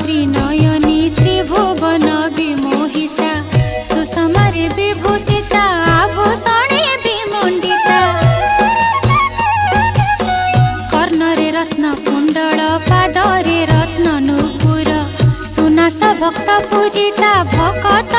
त्रिनयनी त्रिभुवन विमोहिता सुषमारे विभूषिता आभूषणे विमण्डिता कर्णरे रत्न कुण्डल पादरे रत्न नूपुर सुनास भक्त पूजिता भकत